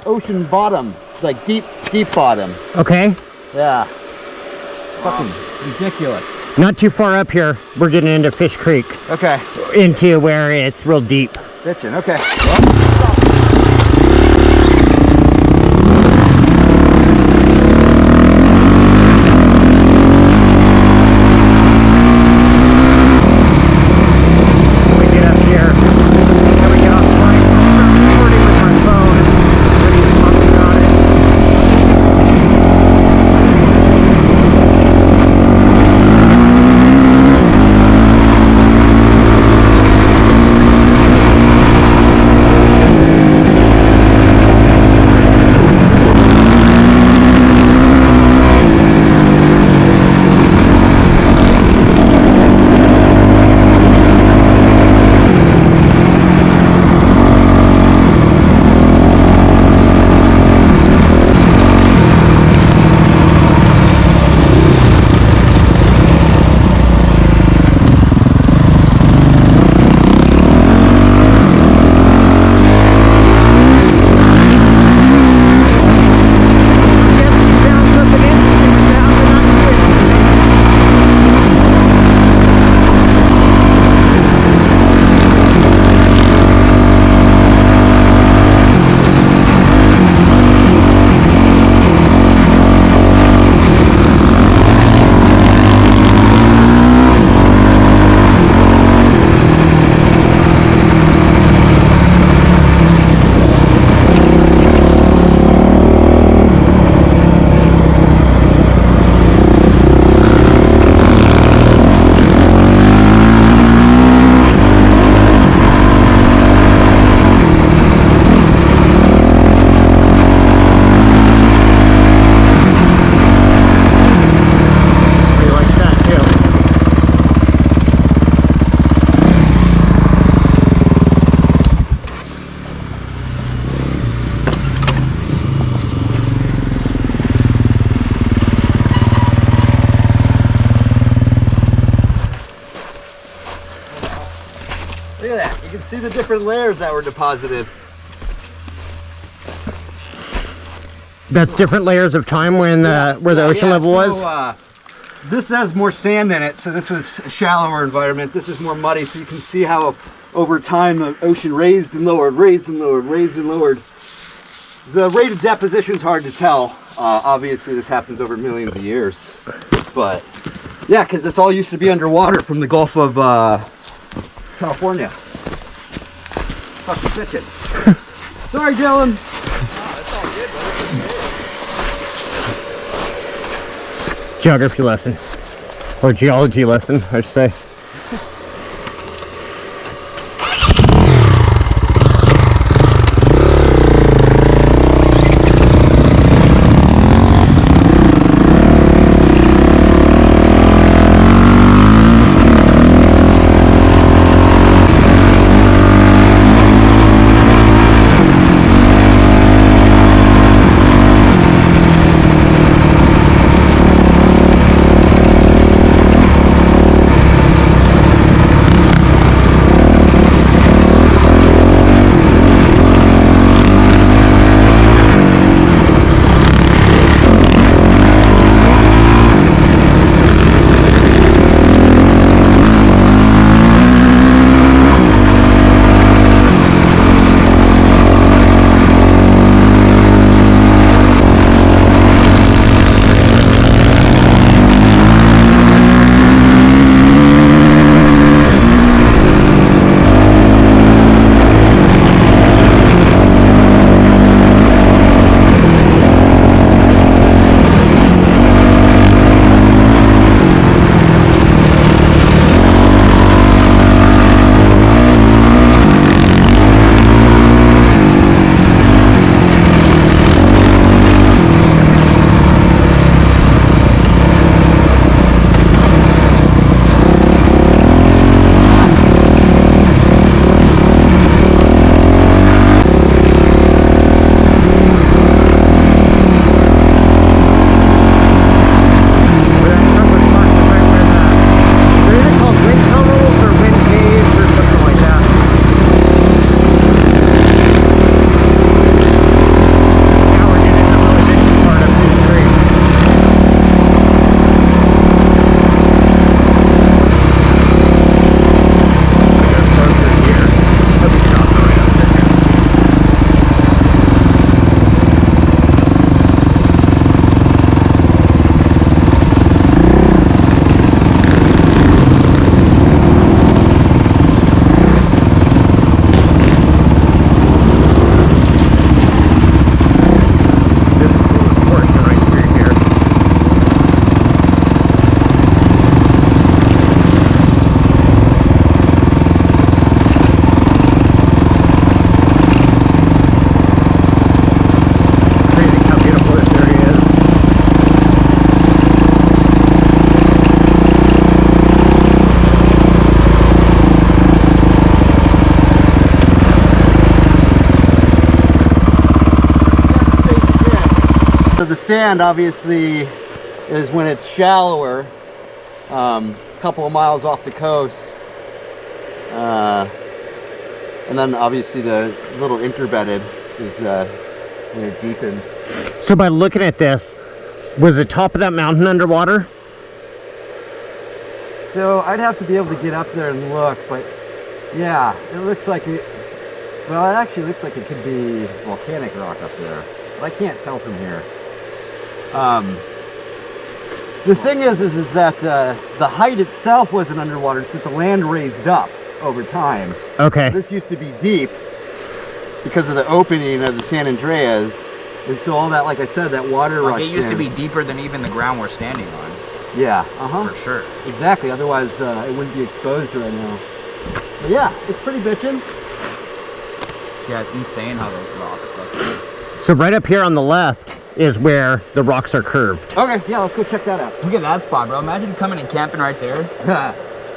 ocean bottom, like deep bottom. Okay. Yeah. Fucking ridiculous. Not too far up here. We're getting into Fish Creek. Okay. Into where it's real deep. Bitchin', okay. Look at that. You can see the different layers that were deposited. That's different layers of time when where the ocean level was? This has more sand in it, so this was a shallower environment. This is more muddy, so you can see how over time the ocean raised and lowered, raised and lowered, raised and lowered. The rate of deposition is hard to tell. Obviously this happens over millions of years. But yeah, because this all used to be underwater from the Gulf of California. Fucking bitchin'. Sorry, Dylan. Geography lesson. Or geology lesson, I should say. sand obviously is when it's shallower, a couple of miles off the coast. And then obviously the little interbedded is when it deepens. So by looking at this, was the top of that mountain underwater? So I'd have to be able to get up there and look, but yeah, it looks like it, well, it actually looks like it could be volcanic rock up there, but I can't tell from here. The thing is that the height itself wasn't underwater, it's that the land raised up over time. Okay. This used to be deep because of the opening of the San Andreas, and so all that, like I said, that water rush. It used to be deeper than even the ground we're standing on. Yeah, For sure. Exactly, otherwise it wouldn't be exposed right now. But yeah, it's pretty bitchin'. Yeah, it's insane how those rocks look. So right up here on the left is where the rocks are curved. Okay, yeah, let's go check that out. Look at that spot, bro. Imagine coming and camping right there.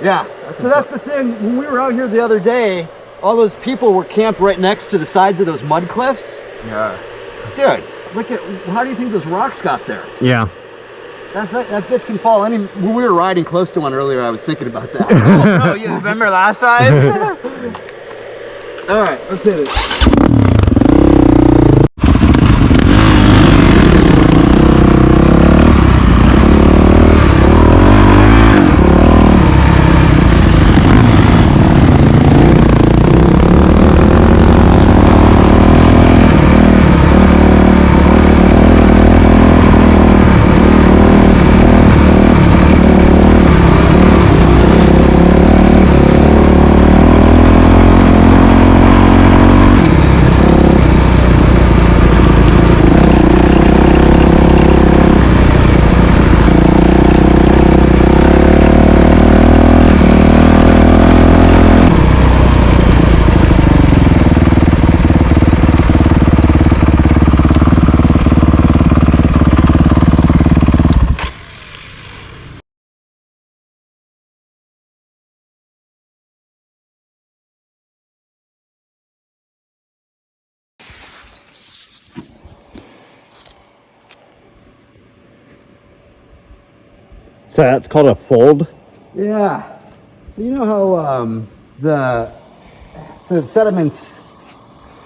Yeah, so that's the thing. When we were out here the other day, all those people were camped right next to the sides of those mud cliffs. Yeah. Dude, look at, how do you think those rocks got there? Yeah. That bitch can fall any, when we were riding close to one earlier, I was thinking about that. Oh, bro, you remember last time? All right, let's hit it. So that's called a fold? Yeah. So you know how so sediments,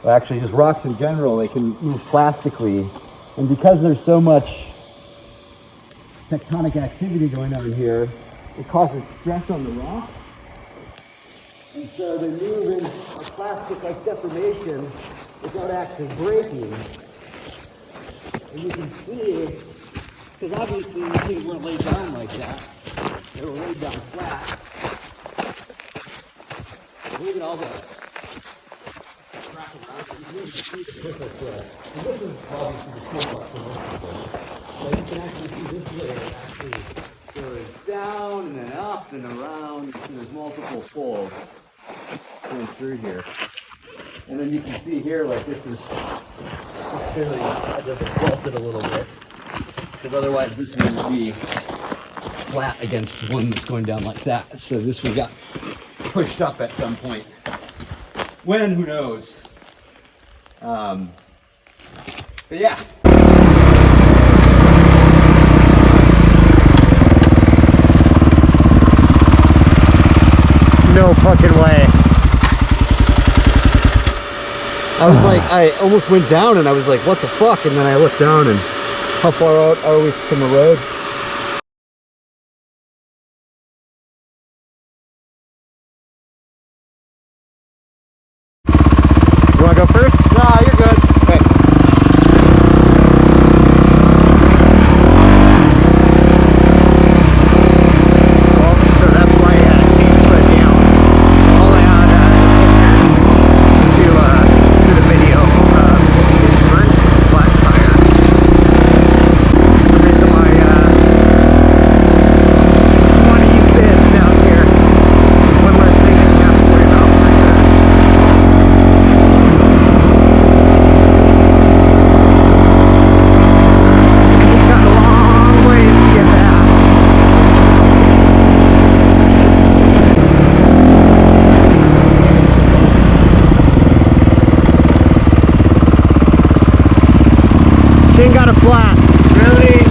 well, actually just rocks in general, they can move plastically, and because there's so much tectonic activity going on here, it causes stress on the rock, and so they move in a plastic-like deformation without actually breaking. And you can see, because obviously these things weren't laid down like that. They were laid down flat. Look at all the crap around. You can even see the perfect and this is obviously the cool part from this. So you can actually see this layer actually goes down and then up and around. So there's multiple folds going through here. And then you can see here, like this is clearly had to have faulted a little bit, because otherwise this wouldn't be flat against one that's going down like that. So this one got pushed up at some point. When, who knows? But yeah. No fucking way. I was like, I almost went down and I was like, what the fuck? And then I looked down and how far out are we from the road? You wanna go first? Nah, you're good. Okay. Well, so that's why Kate put it down. I'll add to the video of his burnt flat tire. The reason why got a flat. Really?